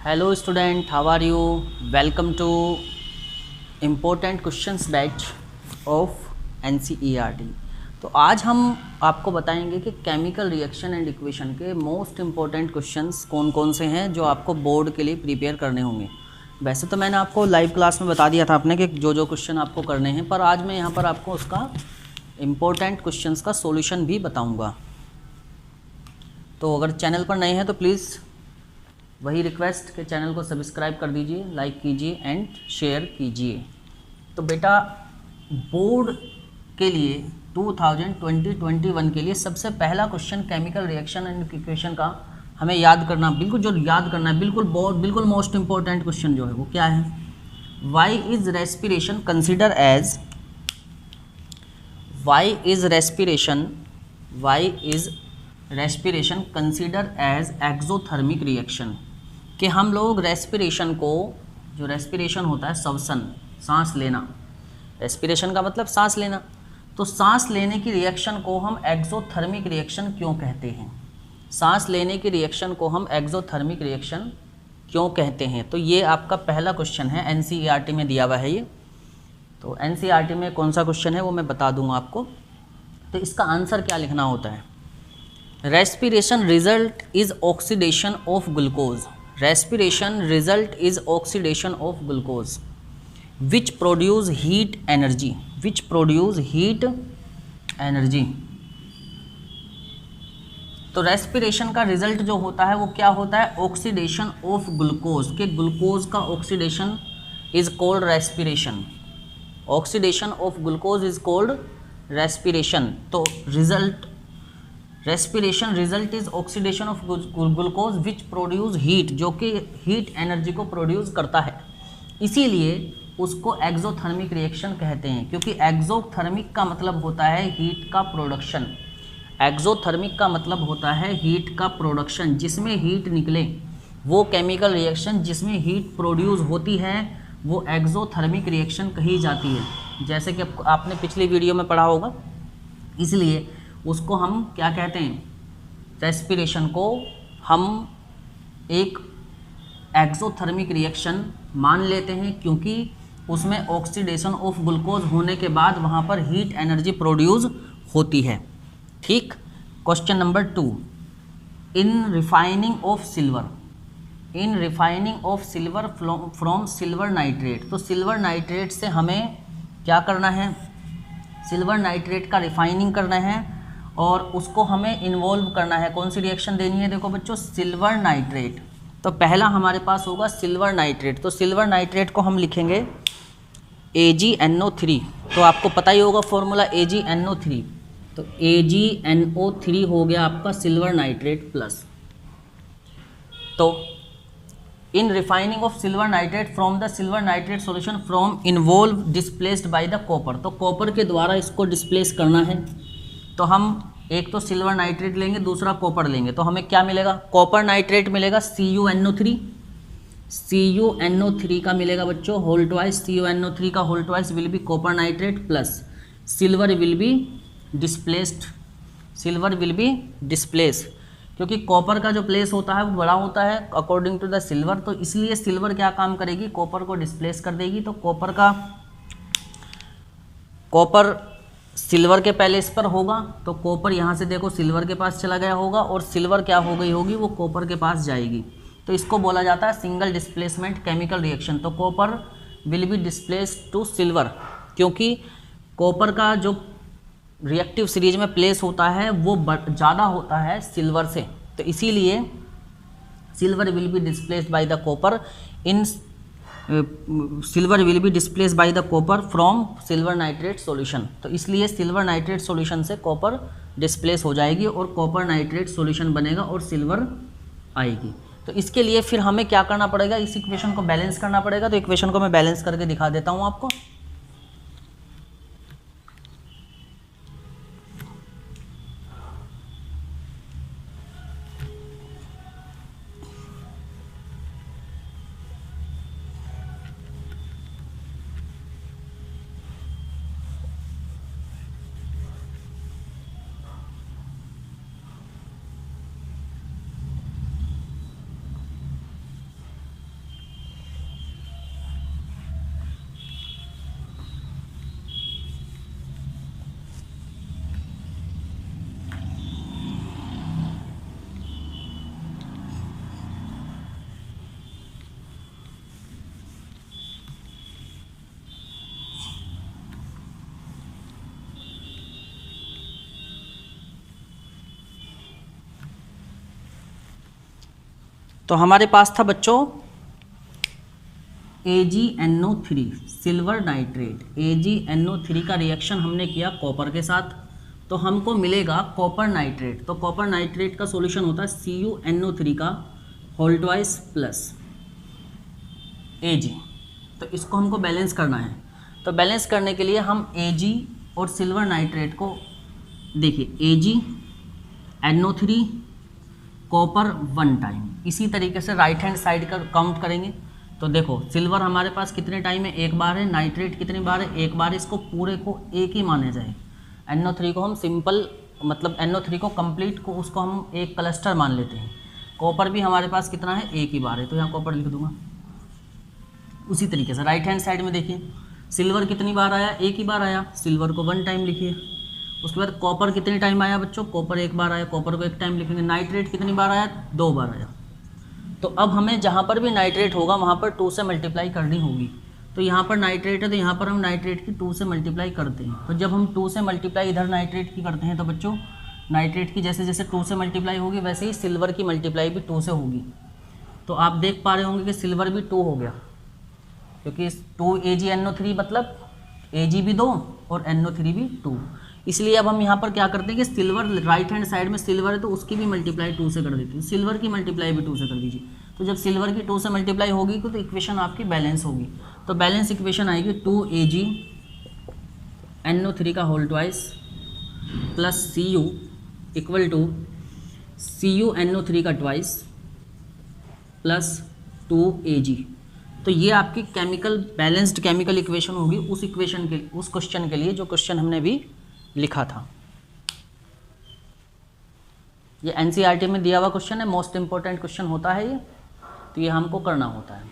Hello student, how are you? Welcome to important questions batch of NCERT. तो आज हम आपको बताएंगे कि केमिकल रिएक्शन एंड इक्वेशन के मोस्ट इम्पोर्टेंट क्वेश्चंस कौन कौन से हैं जो आपको बोर्ड के लिए प्रिपेयर करने होंगे। वैसे तो मैंने आपको लाइव क्लास में बता दिया था आपने कि जो क्वेश्चन आपको करने हैं, पर आज मैं यहाँ पर आपको उसका इम्पोर्टेंट क्वेश्चंस का सॉल्यूशन भी बताऊँगा। तो अगर चैनल पर नए हैं तो प्लीज़ वही रिक्वेस्ट कि चैनल को सब्सक्राइब कर दीजिए, लाइक कीजिए एंड शेयर कीजिए। तो बेटा, बोर्ड के लिए 2020-21 के लिए सबसे पहला question chemical reaction and equation का हमें याद करना, बिल्कुल याद करना है, बिल्कुल मोस्ट इंपॉर्टेंट क्वेश्चन जो है वो क्या है? Why is respiration consider as exothermic reaction. कि हम लोग रेस्पिरेशन को, जो रेस्पिरेशन होता है श्वसन, सांस लेना, रेस्पिरेशन का मतलब सांस लेना, तो सांस लेने की रिएक्शन को हम एक्सोथर्मिक रिएक्शन क्यों कहते हैं? सांस लेने की रिएक्शन को हम एक्सोथर्मिक रिएक्शन क्यों कहते हैं? तो ये आपका पहला क्वेश्चन है, एनसीईआरटी में दिया हुआ है ये। तो एनसीईआरटी में कौन सा क्वेश्चन है वो मैं बता दूंगा आपको। तो इसका आंसर क्या लिखना होता है? Respiration result is oxidation of glucose. Respiration result is oxidation of glucose which produce heat energy. तो रेस्पिरेशन का रिजल्ट जो होता है वो क्या होता है? Oxidation of glucose. के ग्लूकोज का oxidation is called respiration. Oxidation of glucose is called respiration. तो respiration result is oxidation of glucose which produce heat, जो कि हीट एनर्जी को प्रोड्यूस करता है, इसीलिए उसको एक्सोथर्मिक रिएक्शन कहते हैं। क्योंकि एक्सोथर्मिक का मतलब होता है हीट का प्रोडक्शन। एक्सोथर्मिक का मतलब होता है हीट का प्रोडक्शन, जिसमें हीट निकले, वो केमिकल रिएक्शन जिसमें हीट प्रोड्यूस होती है वो एक्सोथर्मिक रिएक्शन कही जाती है, जैसे कि आपने पिछली वीडियो में पढ़ा होगा। इसलिए उसको हम क्या कहते हैं? रेस्पिरेशन को हम एक एक्सोथर्मिक रिएक्शन मान लेते हैं, क्योंकि उसमें ऑक्सीडेशन ऑफ ग्लूकोज होने के बाद वहाँ पर हीट एनर्जी प्रोड्यूस होती है। ठीक। Question number 2, in refining of silver from silver nitrate. तो सिल्वर नाइट्रेट से हमें क्या करना है? सिल्वर नाइट्रेट का रिफाइनिंग करना है और उसको हमें इन्वॉल्व करना है। कौन सी रिएक्शन देनी है? देखो बच्चों, सिल्वर नाइट्रेट। तो पहला हमारे पास होगा सिल्वर नाइट्रेट। तो सिल्वर नाइट्रेट को हम लिखेंगे AgNO3। तो आपको पता ही होगा फॉर्मूला AgNO3। तो AgNO3 हो गया आपका सिल्वर नाइट्रेट प्लस। तो in refining of silver nitrate from the silver nitrate solution from involve displaced by the copper. तो कॉपर के द्वारा इसको डिस्प्लेस करना है। तो हम एक तो सिल्वर नाइट्रेट लेंगे, दूसरा कॉपर लेंगे, तो हमें क्या मिलेगा? कॉपर नाइट्रेट मिलेगा CuNO3 का मिलेगा बच्चों होल ट्वाइस। CuNO3 का whole twice will be copper nitrate plus silver will be displace. क्योंकि कॉपर का जो प्लेस होता है वो बड़ा होता है अकॉर्डिंग टू द सिल्वर, तो इसलिए सिल्वर क्या काम करेगी? कॉपर को डिस्प्लेस कर देगी। तो कॉपर सिल्वर के पहले इस पर होगा, तो कॉपर यहाँ से देखो सिल्वर के पास चला गया होगा और सिल्वर क्या हो गई होगी? वो कॉपर के पास जाएगी। तो इसको बोला जाता है सिंगल डिस्प्लेसमेंट केमिकल रिएक्शन। तो copper will be displace to silver, क्योंकि कॉपर का जो रिएक्टिव सीरीज में प्लेस होता है वो ज़्यादा होता है सिल्वर से, तो इसीलिए silver will B displaced by the copper from silver nitrate solution. तो इसलिए सिल्वर नाइट्रेट सॉल्यूशन से कॉपर डिस्प्लेस हो जाएगी और कॉपर नाइट्रेट सॉल्यूशन बनेगा और सिल्वर आएगी। तो इसके लिए फिर हमें क्या करना पड़ेगा? इस इक्वेशन को बैलेंस करना पड़ेगा। तो इक्वेशन को मैं बैलेंस करके दिखा देता हूँ आपको। तो हमारे पास था बच्चों AgNO3 सिल्वर नाइट्रेट, AgNO3 का रिएक्शन हमने किया कॉपर के साथ, तो हमको मिलेगा कॉपर नाइट्रेट। तो कॉपर नाइट्रेट का सॉल्यूशन होता है CuNO3 का होल ट्वाइस प्लस Ag। तो इसको हमको बैलेंस करना है। तो बैलेंस करने के लिए हम Ag और सिल्वर नाइट्रेट को देखिए, AgNO3 कॉपर 1 टाइम, इसी तरीके से राइट हैंड साइड का काउंट करेंगे। तो देखो सिल्वर हमारे पास कितने टाइम है, एक बार है, नाइट्रेट कितनी बार है, एक बार। इसको पूरे को एक ही माने जाए, NO3 को हम सिंपल मतलब NO3 को कंप्लीट को उसको हम एक क्लस्टर मान लेते हैं। कॉपर भी हमारे पास कितना है, एक ही बार है, तो यहाँ कॉपर लिख दूंगा। उसी तरीके से राइट हैंड साइड में देखिए, सिल्वर कितनी बार आया, एक ही बार आया, सिल्वर को 1 टाइम लिखिए। उसके बाद कॉपर कितने टाइम आया बच्चों, कॉपर एक बार आया, कॉपर को 1 टाइम लिखेंगे। नाइट्रेट कितनी बार आया, 2 बार आया। तो अब हमें जहाँ पर भी नाइट्रेट होगा वहाँ पर 2 से मल्टीप्लाई करनी होगी। तो यहाँ पर नाइट्रेट है तो यहाँ पर हम नाइट्रेट की 2 से मल्टीप्लाई करते हैं। तो जब हम 2 से मल्टीप्लाई इधर नाइट्रेट की करते हैं तो बच्चों नाइट्रेट की जैसे जैसे 2 से मल्टीप्लाई होगी वैसे ही सिल्वर की मल्टीप्लाई भी 2 से होगी। तो आप देख पा रहे होंगे कि सिल्वर भी 2 हो गया, क्योंकि 2 AgNO3 मतलब Ag भी 2 और NO3 भी 2। इसलिए अब हम यहाँ पर क्या करते हैं कि सिल्वर राइट हैंड साइड में सिल्वर है तो उसकी भी मल्टीप्लाई 2 से कर देते हैं, सिल्वर की मल्टीप्लाई भी 2 से कर दीजिए। तो जब सिल्वर की 2 से मल्टीप्लाई होगी तो इक्वेशन आपकी बैलेंस होगी। तो बैलेंस इक्वेशन आएगी 2AgNO3 का whole twice plus Cu equal to CuNO3 का ट्वाइस प्लस 2Ag। तो ये आपकी केमिकल बैलेंस्ड केमिकल इक्वेशन होगी उस इक्वेशन के उस क्वेश्चन के लिए जो क्वेश्चन हमने भी लिखा था। ये NCERT में दिया हुआ क्वेश्चन है, मोस्ट इंपॉर्टेंट क्वेश्चन होता है ये, तो ये हमको करना होता है।